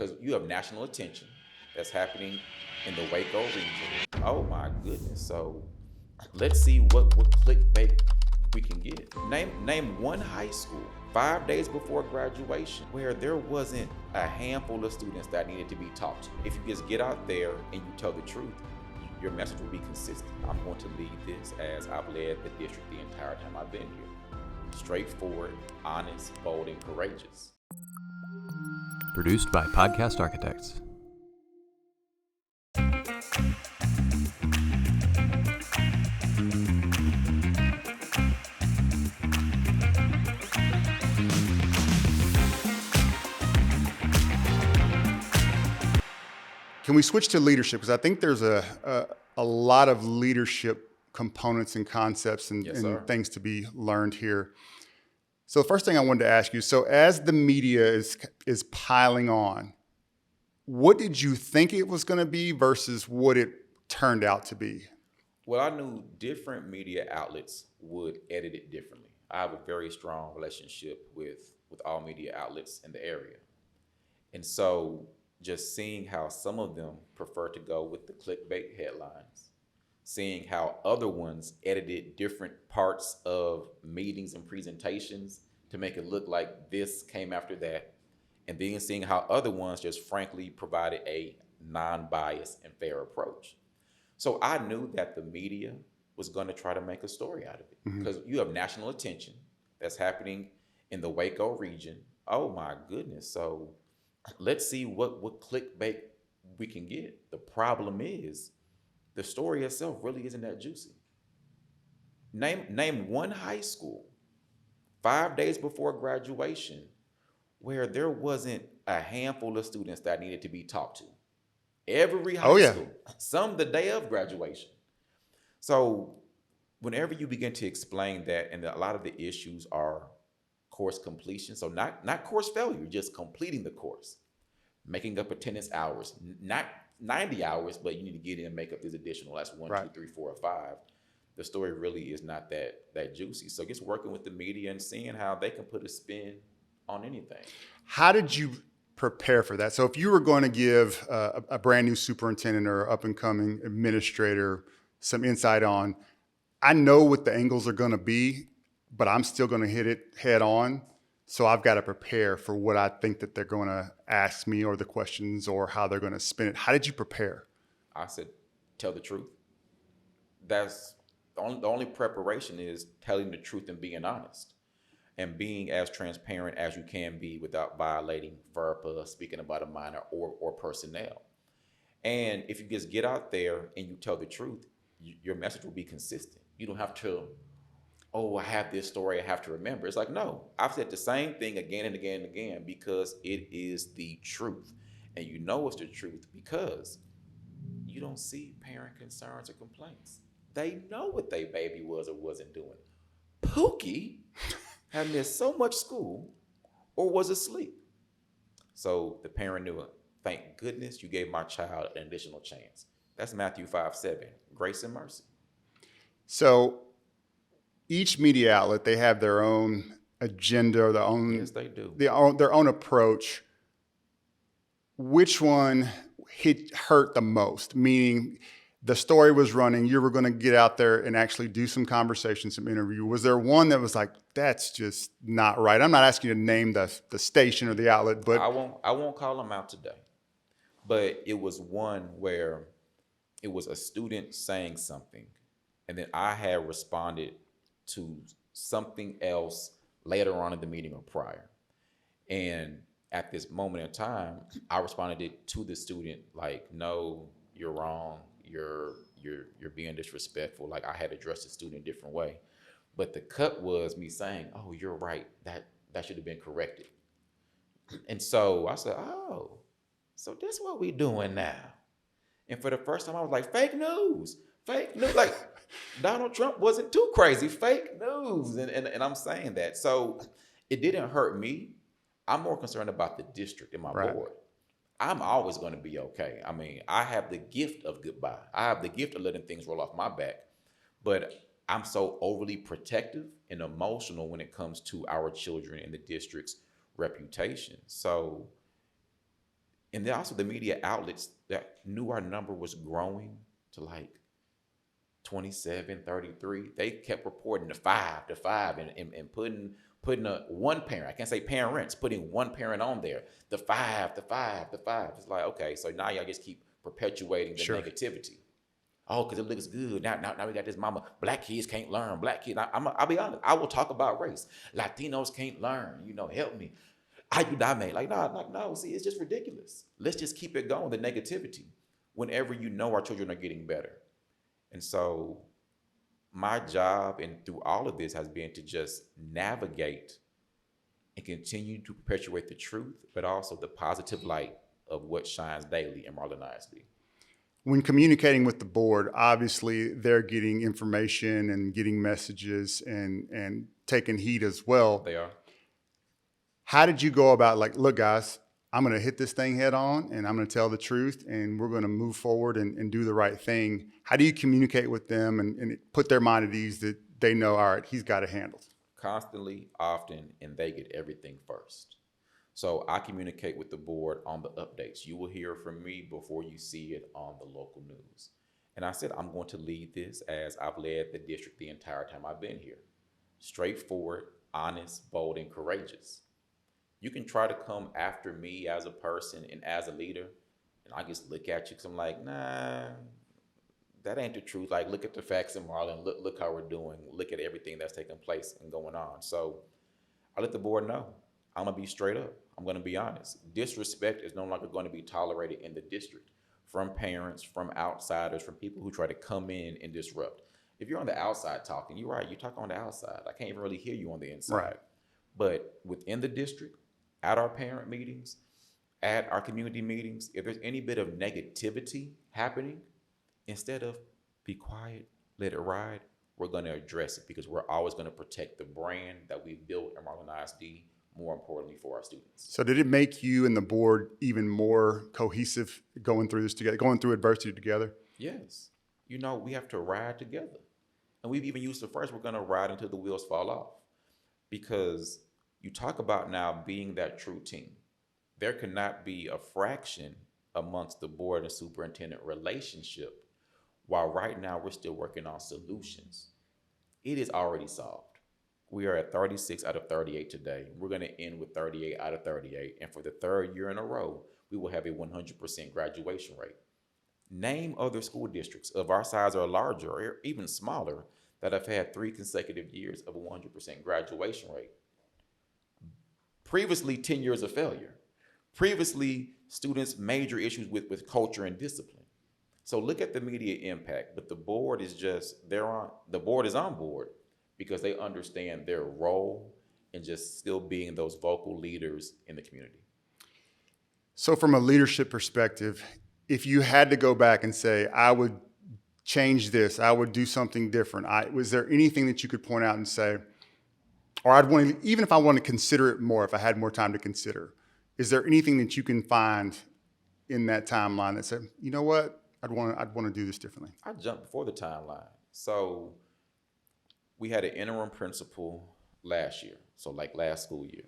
because you have national attention that's happening in the Waco region. Oh my goodness. So let's see what clickbait we can get. Name one high school 5 days before graduation where there wasn't a handful of students that needed to be taught to. If you just get out there and you tell the truth, your message will be consistent. I'm going to lead this as I've led the district the entire time I've been here. Straightforward, honest, bold, and courageous. Produced by Podcast Architects. Can we switch to leadership? Because I think there's a lot of leadership components and concepts and things to be learned here. So the first thing I wanted to ask you, so as the media is piling on, what did you think it was going to be versus what it turned out to be? Well, I knew different media outlets would edit it differently. I have a very strong relationship with all media outlets in the area. And so just seeing how some of them prefer to go with the clickbait headlines, seeing how other ones edited different parts of meetings and presentations to make it look like this came after that, and then seeing how other ones just frankly provided a non-biased and fair approach. So I knew that the media was going to try to make a story out of it because you have national attention that's happening in the Waco region. Oh my goodness. So let's see what clickbait we can get. The problem is the story itself really isn't that juicy. Name one high school 5 days before graduation where there wasn't a handful of students that needed to be taught to. Every high school, some the day of graduation. So whenever you begin to explain that, and a lot of the issues are course completion, so not course failure, just completing the course, making up attendance hours, not 90 hours, but you need to get in and make up these additional, that's 1, 2, 3, 4, or 5. The story really is not that juicy. So just working with the media and seeing how they can put a spin on anything. How did you prepare for that? So if you were going to give a brand new superintendent or up and coming administrator some insight on, I know what the angles are going to be, but I'm still going to hit it head on. So I've got to prepare for what I think that they're going to ask me or the questions or how they're going to spin it. How did you prepare? I said, tell the truth. That's the only preparation is telling the truth and being honest and being as transparent as you can be without violating FERPA, speaking about a minor or personnel. And if you just get out there and you tell the truth, your message will be consistent. You don't have to, oh, I have this story I have to remember. It's like, no, I've said the same thing again and again and again because it is the truth. And you know it's the truth because you don't see parent concerns or complaints. They know what their baby was or wasn't doing. Pookie had missed so much school or was asleep. So the parent knew, thank goodness you gave my child an additional chance. That's Matthew 5:7, grace and mercy. So each media outlet, they have their own agenda or their own, yes, they do. their own approach. Which one hurt the most? Meaning the story was running, you were going to get out there and actually do some conversation, some interview. Was there one that was like, that's just not right? I'm not asking you to name the station or the outlet, but I won't call them out today. But it was one where it was a student saying something, and then I had responded to something else later on in the meeting or prior. And at this moment in time, I responded to the student like, no, you're wrong. You're being disrespectful. Like I had addressed the student a different way. But the cut was me saying, oh, you're right. That should have been corrected. And so I said, oh, so this is what we doing now. And for the first time, I was like, fake news. Like Donald Trump wasn't too crazy. Fake news. And I'm saying that. So it didn't hurt me. I'm more concerned about the district and my board. I'm always going to be okay. I mean, I have the gift of goodbye. I have the gift of letting things roll off my back. But I'm so overly protective and emotional when it comes to our children and the district's reputation. So And then also the media outlets that knew our number was growing to like 27, 33, they kept reporting the five, and putting a one parent, I can't say parents, putting one parent on there, the five, the five, the five. It's like, okay, so now y'all just keep perpetuating the Sure. negativity. Oh, because it looks good. Now we got this mama. Black kids can't learn. Black kids. I'll be honest. I will talk about race. Latinos can't learn. Help me. How you not made? Like, no. See, it's just ridiculous. Let's just keep it going. The negativity. Whenever our children are getting better. And so my job and through all of this has been to just navigate and continue to perpetuate the truth, but also the positive light of what shines daily in Marlin ISD. When communicating with the board, obviously they're getting information and getting messages and taking heed as well. They are. How did you go about, like, look, guys, I'm going to hit this thing head on and I'm going to tell the truth and we're going to move forward and do the right thing? How do you communicate with them and put their mind at ease that they know, all right, he's got it handled? Constantly, often, and they get everything first. So I communicate with the board on the updates. You will hear from me before you see it on the local news. And I said, I'm going to lead this as I've led the district the entire time I've been here. Straightforward, honest, bold, and courageous. You can try to come after me as a person and as a leader, and I just look at you because I'm like, nah, that ain't the truth. Like, look at the facts in Marlin. Look how we're doing. Look at everything that's taking place and going on. So I let the board know. I'm going to be straight up. I'm going to be honest. Disrespect is no longer going to be tolerated in the district from parents, from outsiders, from people who try to come in and disrupt. If you're on the outside talking, you're right. You talk on the outside. I can't even really hear you on the inside. Right. But within the district, at our parent meetings, at our community meetings, if there's any bit of negativity happening, instead of be quiet, let it ride, we're going to address it because we're always going to protect the brand that we've built at Marlin ISD, more importantly for our students. So did it make you and the board even more cohesive going through this together, going through adversity together? Yes. We have to ride together. And we've even used the phrase, we're going to ride until the wheels fall off. Because you talk about now being that true team. There cannot be a fraction amongst the board and superintendent relationship while right now we're still working on solutions. It is already solved. We are at 36 out of 38 today. We're going to end with 38 out of 38. And for the third year in a row, we will have a 100% graduation rate. Name other school districts of our size or larger or even smaller that have had 3 consecutive years of a 100% graduation rate. Previously, 10 years of failure. Previously, students' major issues with culture and discipline. So look at the media impact, but the board is on board because they understand their role in just still being those vocal leaders in the community. So from a leadership perspective, if you had to go back and say, I would change this, I would do something different, was there anything that you could point out and say, or even if I want to consider it more, if I had more time to consider, is there anything that you can find in that timeline that said, you know what, I'd want to do this differently? I jumped before the timeline. So we had an interim principal last year, so like last school year.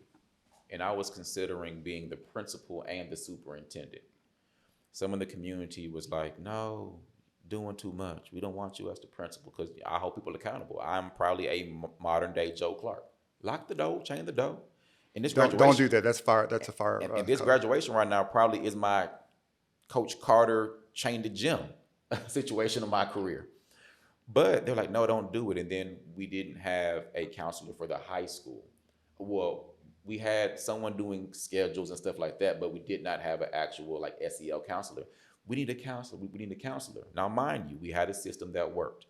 And I was considering being the principal and the superintendent. Some of the community was like, no, doing too much. We don't want you as the principal because I hold people accountable. I'm probably a modern day Joe Clark. Lock the door, chain the door. And this Don't do that. That's fire. That's a fire. And this graduation right now probably is my Coach Carter chain the gym situation of my career. But they're like, no, don't do it. And then we didn't have a counselor for the high school. Well, we had someone doing schedules and stuff like that, but we did not have an actual like SEL counselor. We need a counselor. We need a counselor. Now, mind you, we had a system that worked.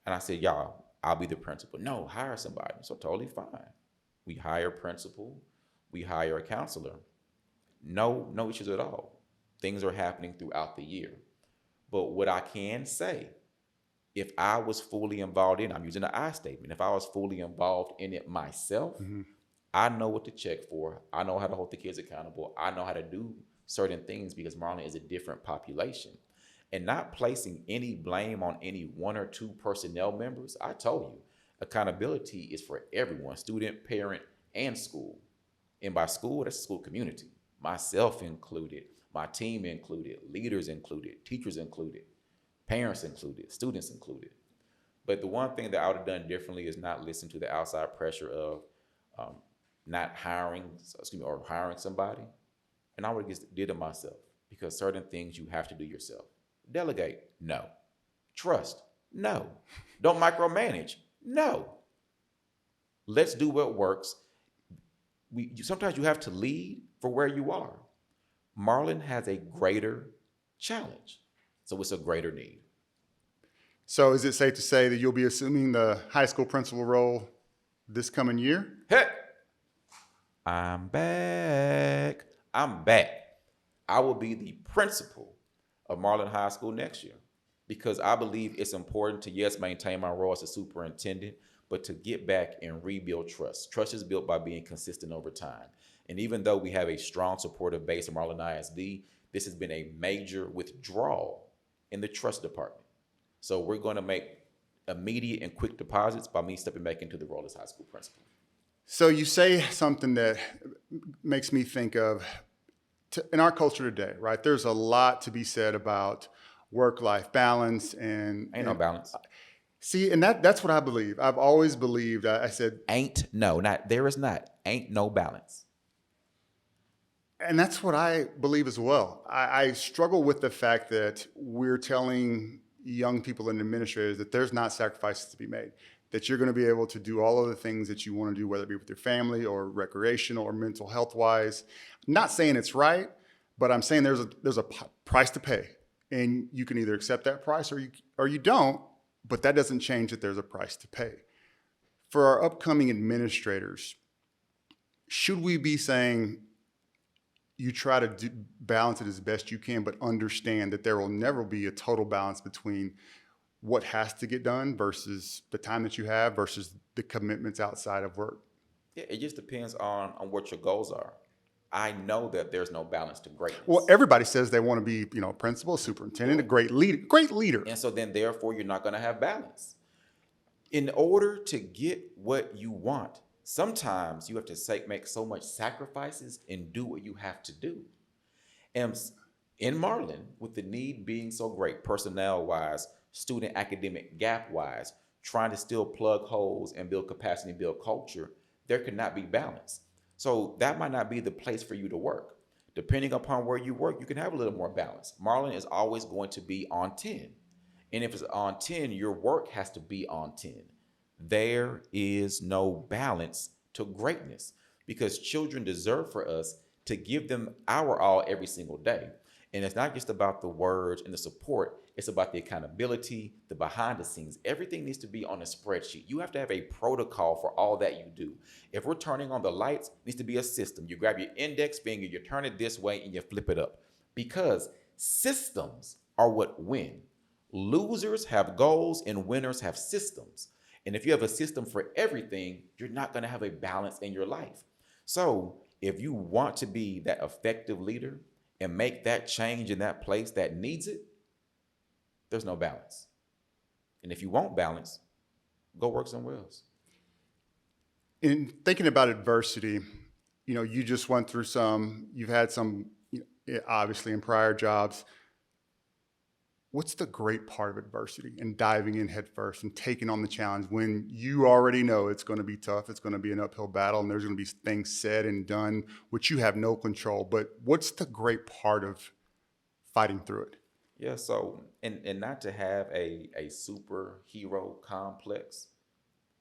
And I said, y'all, I'll be the principal. No, hire somebody. So totally fine. We hire a principal. We hire a counselor. No issues at all. Things are happening throughout the year. But what I can say, if I was fully involved in, I'm using the I statement, if I was fully involved in it myself, I know what to check for. I know how to hold the kids accountable. I know how to do certain things because Marlin is a different population. And not placing any blame on any one or two personnel members, I told you, accountability is for everyone, student, parent, and school. And by school, that's the school community. myself included, my team included, leaders included, teachers included, parents included, students included. But the one thing that I would have done differently is not listen to the outside pressure of um, not hiring, excuse me, or hiring somebody. And I would have just did it myself because certain things you have to do yourself. Delegate, no. Trust, no. Don't micromanage, no. Let's do what works. Sometimes you have to lead for where you are. Marlin has a greater challenge, so it's a greater need. So is it safe to say that you'll be assuming the high school principal role this coming year? Hey, I'm back. I'm back. I will be the principal of Marlin High School next year because I believe it's important to, yes, maintain my role as a superintendent, but to get back and rebuild trust. Trust is built by being consistent over time. And even though we have a strong supportive base at Marlin ISD, this has been a major withdrawal in the trust department. So we're going to make immediate and quick deposits by me stepping back into the role as high school principal. So you say something that makes me think of, in our culture today, right? There's a lot to be said about work-life balance and Ain't no balance. See, and that's what I believe. I've always believed. I said, Ain't no, not there is not. Ain't no balance. and that's what I believe as well. I struggle with the fact that we're telling young people and administrators that there's not sacrifices to be made, that you're going to be able to do all of the things that you want to do, whether it be with your family or recreational or mental health wise. I'm not saying it's right, but I'm saying there's a price to pay, and you can either accept that price or you don't. But that doesn't change that there's a price to pay. For our upcoming administrators, should we be saying you try to balance it as best you can, but understand that there will never be a total balance between what has to get done versus the time that you have versus the commitments outside of work? Yeah, it just depends on what your goals are. I know that there's no balance to greatness. Well, everybody says they want to be, principal, superintendent, a great leader. And so then therefore you're not going to have balance. In order to get what you want, sometimes you have to make so much sacrifices and do what you have to do. And in Marlin, with the need being so great, personnel-wise, student academic gap-wise, trying to still plug holes and build capacity and build culture, there cannot be balance. So that might not be the place for you to work. Depending upon where you work, you can have a little more balance. Marlin is always going to be on 10. And if it's on 10, your work has to be on 10. There is no balance to greatness because children deserve for us to give them our all every single day. And it's not just about the words and the support. It's about the accountability, the behind the scenes. Everything needs to be on a spreadsheet. You have to have a protocol for all that you do. If we're turning on the lights, it needs to be a system. You grab your index finger, you turn it this way, and you flip it up. Because systems are what win. Losers have goals and winners have systems. And if you have a system for everything, you're not going to have a balance in your life. So if you want to be that effective leader and make that change in that place that needs it, there's no balance. And if you want balance, go work somewhere else. In thinking about adversity, you just went through you've had some, obviously in prior jobs. What's the great part of adversity and diving in head first and taking on the challenge when you already know it's going to be tough, it's going to be an uphill battle, and there's going to be things said and done which you have no control. But what's the great part of fighting through it? Yeah, so, and not to have a superhero complex,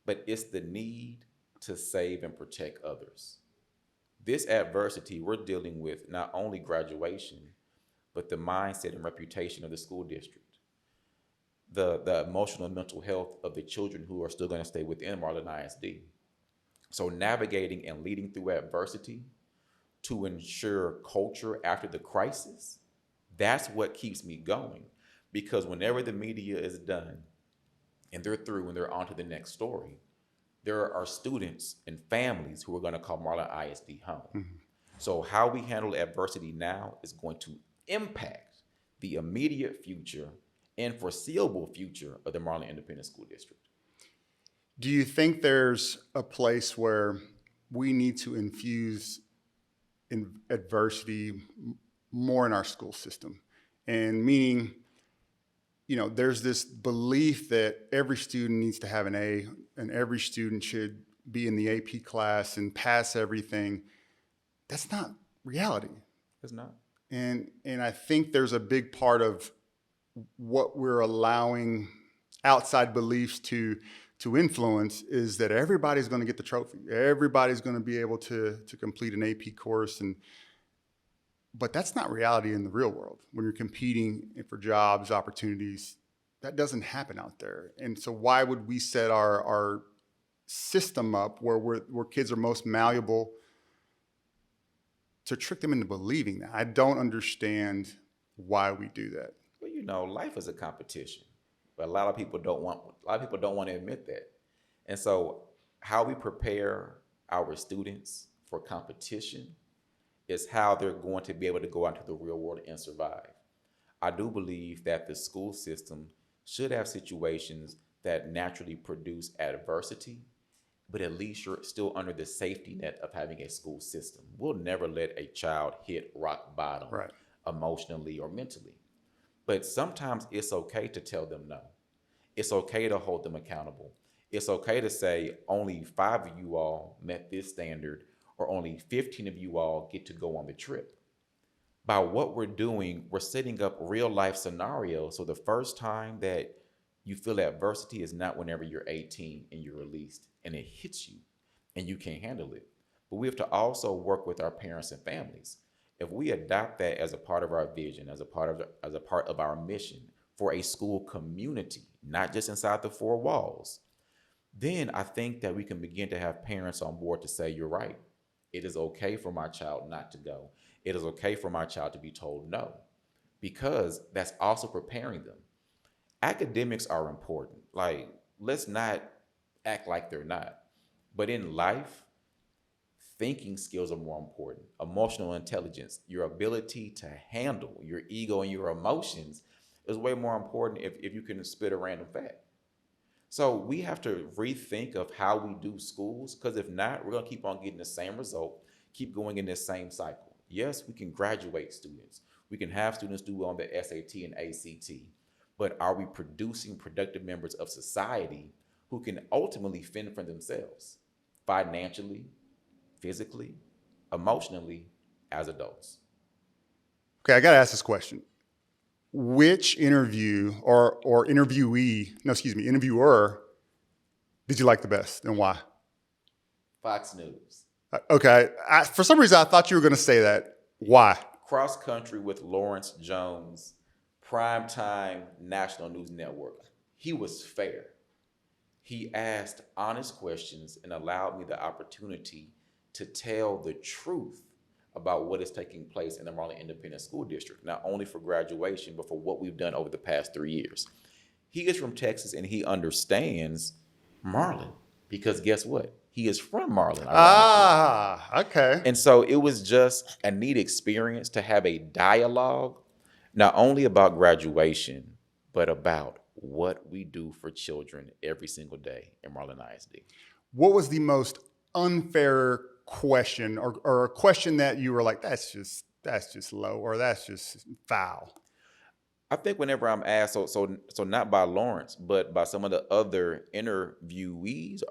but it's the need to save and protect others. This adversity, we're dealing with not only graduation, but the mindset and reputation of the school district, the emotional and mental health of the children who are still going to stay within Marlin ISD. So navigating and leading through adversity to ensure culture after the crisis, that's what keeps me going. Because whenever the media is done and they're through and they're on to the next story, there are students and families who are going to call Marlin ISD home. Mm-hmm. So how we handle adversity now is going to impact the immediate future and foreseeable future of the Marlin Independent School District. Do you think there's a place where we need to infuse adversity more in our school system. And meaning, there's this belief that every student needs to have an A and every student should be in the AP class and pass everything. That's not reality. It's not. And I think there's a big part of what we're allowing outside beliefs to influence is that everybody's going to get the trophy. Everybody's going to be able to complete an AP course. But that's not reality in the real world. When you're competing for jobs, opportunities, that doesn't happen out there. And so why would we set our system up where kids are most malleable to trick them into believing that? I don't understand why we do that. Well, life is a competition, but a lot of people don't want to admit that. And so how we prepare our students for competition is how they're going to be able to go out into the real world and survive. I do believe that the school system should have situations that naturally produce adversity, but at least you're still under the safety net of having a school system. We'll never let a child hit rock bottom, right, emotionally or mentally. But sometimes it's okay to tell them no. It's okay to hold them accountable. It's okay to say only 5 of you all met this standard, or only 15 of you all get to go on the trip. By what we're doing, we're setting up real life scenarios. So the first time that you feel adversity is not whenever you're 18 and you're released and it hits you and you can't handle it. But we have to also work with our parents and families. If we adopt that as a part of our vision, as a part of our mission for a school community, not just inside the 4 walls, then I think that we can begin to have parents on board to say, you're right. It is okay for my child not to go. It is okay for my child to be told no, because that's also preparing them. Academics are important. Like, let's not act like they're not. But in life, thinking skills are more important. Emotional intelligence, your ability to handle your ego and your emotions is way more important if you can spit a random fact. So we have to rethink of how we do schools, because if not, we're going to keep on getting the same result, keep going in this same cycle. Yes, we can graduate students. We can have students do well on the SAT and ACT, but are we producing productive members of society who can ultimately fend for themselves financially, physically, emotionally, as adults? Okay, I got to ask this question. Which interview or interviewer did you like the best, and why? Fox News. Okay, for some reason I thought you were going to say that. Why? Cross Country with Lawrence Jones, primetime national news network. He was fair. He asked honest questions and allowed me the opportunity to tell the truth about what is taking place in the Marlin Independent School District, not only for graduation, but for what we've done over the past 3 years. He is from Texas and he understands Marlin, because guess what? He is from Marlin. Okay. And so it was just a neat experience to have a dialogue, not only about graduation, but about what we do for children every single day in Marlin ISD. What was the most unfair question or a question that you were like, that's just low, or that's just foul? I think whenever I'm asked, so not by Lawrence, but by some of the other interviewees,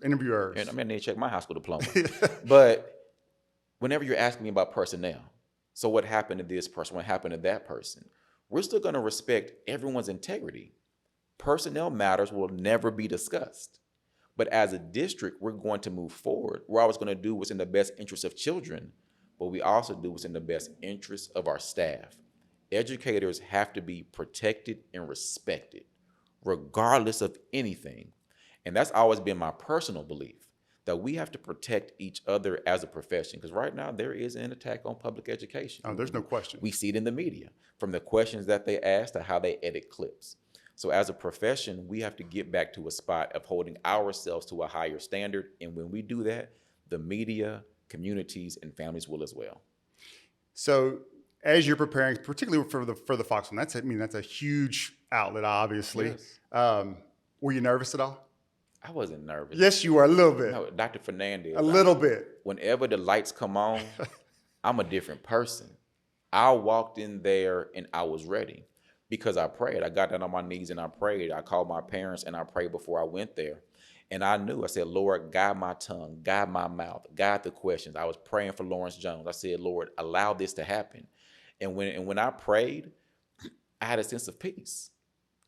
interviewers. And I mean, I need to check my high school diploma. But whenever you're asking me about personnel, so what happened to this person, what happened to that person, we're still going to respect everyone's integrity. Personnel matters will never be discussed. But as a district, we're going to move forward. We're always going to do what's in the best interest of children, but we also do what's in the best interest of our staff. Educators have to be protected and respected, regardless of anything. And that's always been my personal belief, that we have to protect each other as a profession. Because right now, there is an attack on public education. Oh, there's no question. We see it in the media, from the questions that they ask to how they edit clips. So as a profession, we have to get back to a spot of holding ourselves to a higher standard. And when we do that, the media, communities, and families will as well. So as you're preparing, particularly for the Fox one, that's a huge outlet, obviously. Yes. Were you nervous at all? I wasn't nervous. Yes, you were, a little bit. No, Dr. Fernandez. A little bit. Whenever the lights come on, I'm a different person. I walked in there and I was ready because I prayed. I got down on my knees and I prayed. I called my parents and I prayed before I went there. And I knew, I said, Lord, guide my tongue, guide my mouth, guide the questions. I was praying for Lawrence Jones. I said, Lord, allow this to happen. And when I prayed, I had a sense of peace.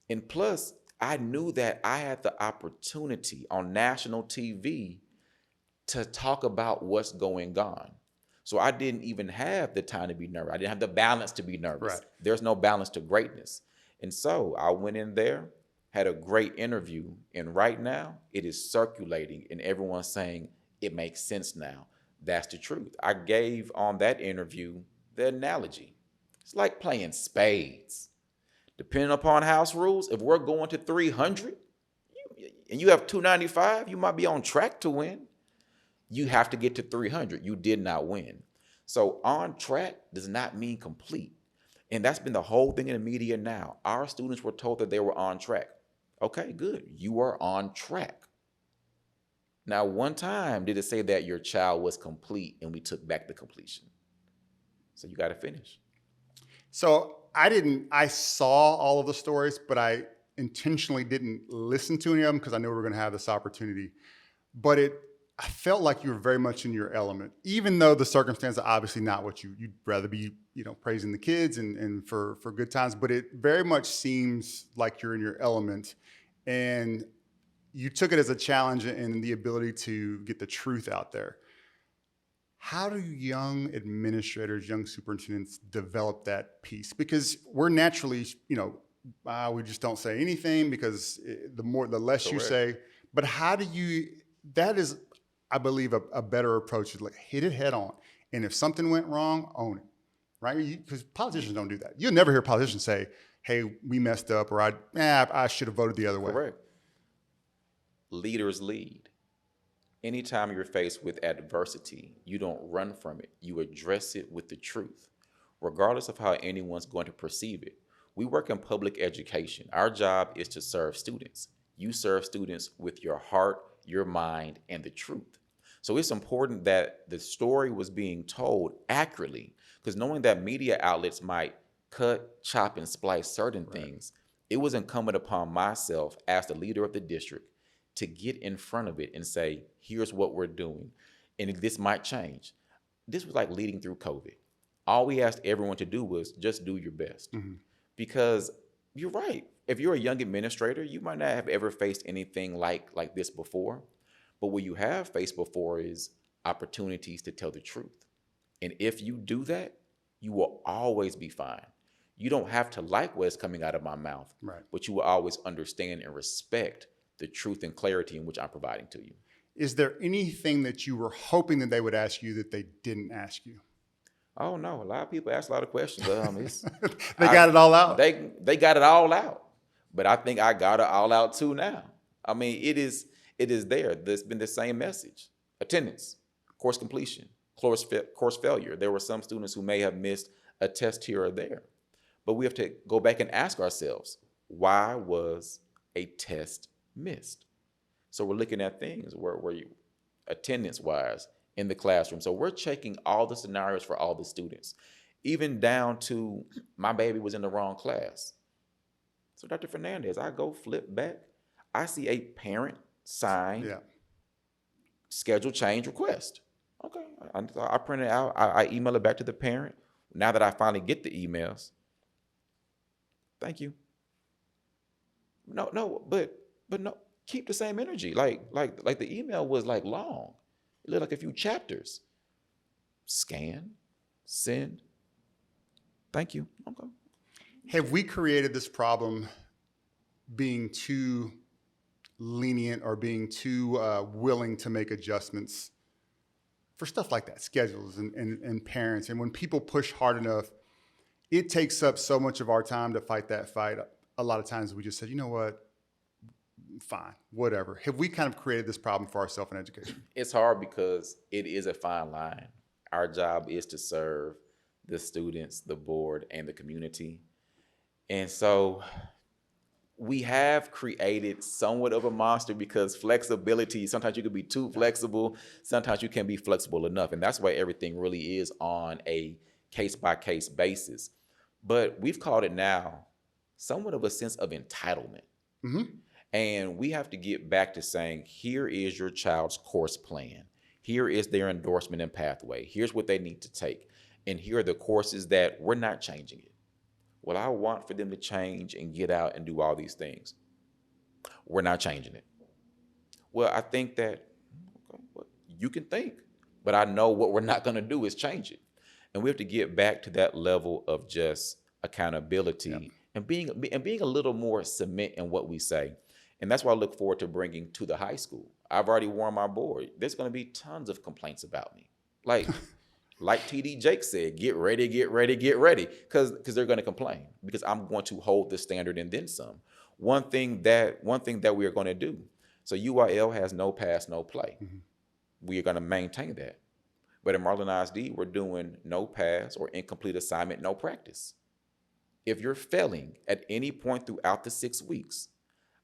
And plus, I knew that I had the opportunity on national TV to talk about what's going on. So I didn't even have the time to be nervous. I didn't have the balance to be nervous. Right. There's no balance to greatness. And so I went in there, had a great interview, and right now it is circulating and everyone's saying it makes sense now. That's the truth. I gave on that interview the analogy. It's like playing spades. Depending upon house rules, if we're going to 300 and you have 295, you might be on track to win. You have to get to 300. You did not win. So on track does not mean complete. And that's been the whole thing in the media now. Our students were told that they were on track. Okay, good. You are on track. Now, one time did it say that your child was complete and we took back the completion. So you got to finish. So I saw all of the stories, but I intentionally didn't listen to any of them because I knew we were going to have this opportunity. But I felt like you were very much in your element, even though the circumstances are obviously not what you'd rather be, praising the kids and for good times. But it very much seems like you're in your element, and you took it as a challenge and the ability to get the truth out there. How do young administrators, young superintendents develop that piece? Because we're naturally, we just don't say anything because the less Correct. you say. But how do you? That is, I believe, a better approach is like hit it head on. And if something went wrong, own it, right? Because politicians don't do that. You'll never hear politicians say, "Hey, we messed up," or "I should have voted the other way." Correct. Leaders lead. Anytime you're faced with adversity, you don't run from it. You address it with the truth, regardless of how anyone's going to perceive it. We work in public education. Our job is to serve students. You serve students with your heart, your mind, and the truth. So it's important that the story was being told accurately, because knowing that media outlets might cut, chop, and splice certain things, it was incumbent upon myself as the leader of the district to get in front of it and say, here's what we're doing. And this might change. This was like leading through COVID. All we asked everyone to do was just do your best. Mm-hmm. Because you're right. If you're a young administrator, you might not have ever faced anything like this before. But what you have faced before is opportunities to tell the truth. And if you do that, you will always be fine. You don't have to like what's coming out of my mouth, right, but you will always understand and respect the truth and clarity in which I'm providing to you. Is there anything that you were hoping that they would ask you that they didn't ask you? Oh no, a lot of people ask a lot of questions. They got it all out. They got it all out, but I think I got it all out too now. I mean, it is there. There's been the same message: attendance, course completion, course failure. There were some students who may have missed a test here or there, but we have to go back and ask ourselves, why was a test missed? So we're looking at things where you attendance wise in the classroom. So we're checking all the scenarios for all the students, even down to my baby was in the wrong class. So Dr. Fernandez, I go flip back. I see a parent sign schedule change request. Okay, I print it out. I email it back to the parent. Now that I finally get the emails, thank you. No, but no, keep the same energy. Like the email was like long. It looked like a few chapters. Scan, send. Thank you. Okay. Have we created this problem being too lenient or being too willing to make adjustments for stuff like that, schedules and parents? And when people push hard enough, it takes up so much of our time to fight that fight. A lot of times we just said, you know what? Fine, whatever. Have we kind of created this problem for ourselves in education? It's hard because it is a fine line. Our job is to serve the students, the board, and the community. And so we have created somewhat of a monster because flexibility, sometimes you can be too flexible, sometimes you can't be flexible enough. And that's why everything really is on a case-by-case basis. But we've called it now somewhat of a sense of entitlement. Mm-hmm. And we have to get back to saying, here is your child's course plan. Here is their endorsement and pathway. Here's what they need to take. And here are the courses that we're not changing it. Well, I want for them to change and get out and do all these things. We're not changing it. Well, I think that okay, well, you can think, but I know what we're not going to do is change it. And we have to get back to that level of just accountability and being a little more cement in what we say. And that's why I look forward to bringing to the high school. I've already warned my board. There's going to be tons of complaints about me. Like TD Jake said, get ready, because they're going to complain, because I'm going to hold the standard and then some. One thing that we are going to do. So UIL has no pass, no play. Mm-hmm. We are going to maintain that. But at Marlin ISD, we're doing no pass or incomplete assignment, no practice. If you're failing at any point throughout the 6 weeks,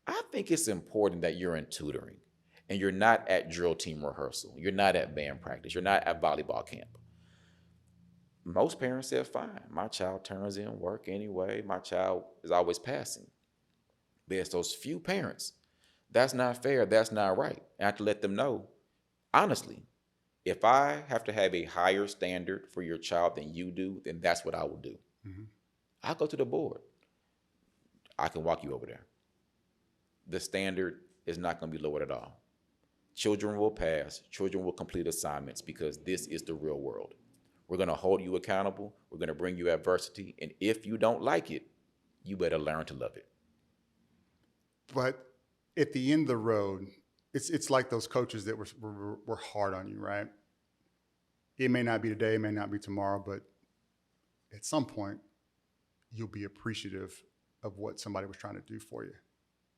I think it's important that you're in tutoring and you're not at drill team rehearsal. You're not at band practice. You're not at volleyball camp. Most parents said, fine, my child turns in work anyway. My child is always passing. But it's those few parents. That's not fair. That's not right. I have to let them know, honestly, if I have to have a higher standard for your child than you do, then that's what I will do. Mm-hmm. I'll go to the board. I can walk you over there. The standard is not going to be lowered at all. Children will pass. Children will complete assignments because this is the real world. We're going to hold you accountable. We're going to bring you adversity. And if you don't like it, you better learn to love it. But at the end of the road, it's like those coaches that were hard on you, right? It may not be today, it may not be tomorrow, but at some point, you'll be appreciative of what somebody was trying to do for you,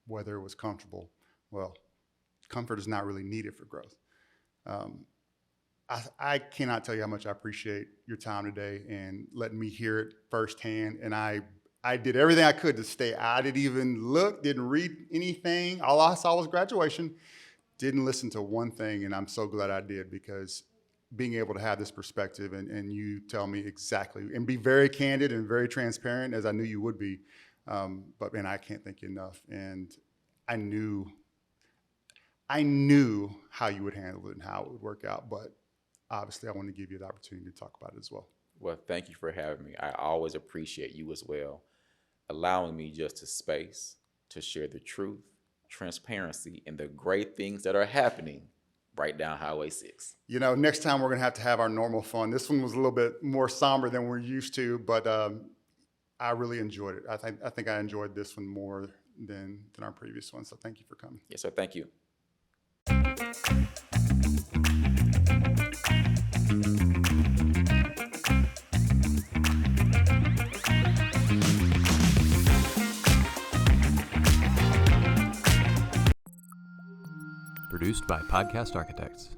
whether it was comfortable. Well, comfort is not really needed for growth. I cannot tell you how much I appreciate your time today and letting me hear it firsthand. And I did everything I could to stay. I didn't even look, didn't read anything. All I saw was graduation. Didn't listen to one thing, and I'm so glad I did, because being able to have this perspective and you tell me exactly and be very candid and very transparent, as I knew you would be. But man, I can't thank you enough. And I knew how you would handle it and how it would work out. But obviously, I want to give you the opportunity to talk about it as well. Well, thank you for having me. I always appreciate you as well, allowing me just a space to share the truth, transparency, and the great things that are happening right down Highway 6. You know, next time we're going to have our normal fun. This one was a little bit more somber than we're used to, but I really enjoyed it. I think I enjoyed this one more than our previous one. So thank you for coming. Yes, sir. Thank you. Produced by Podcast Architects.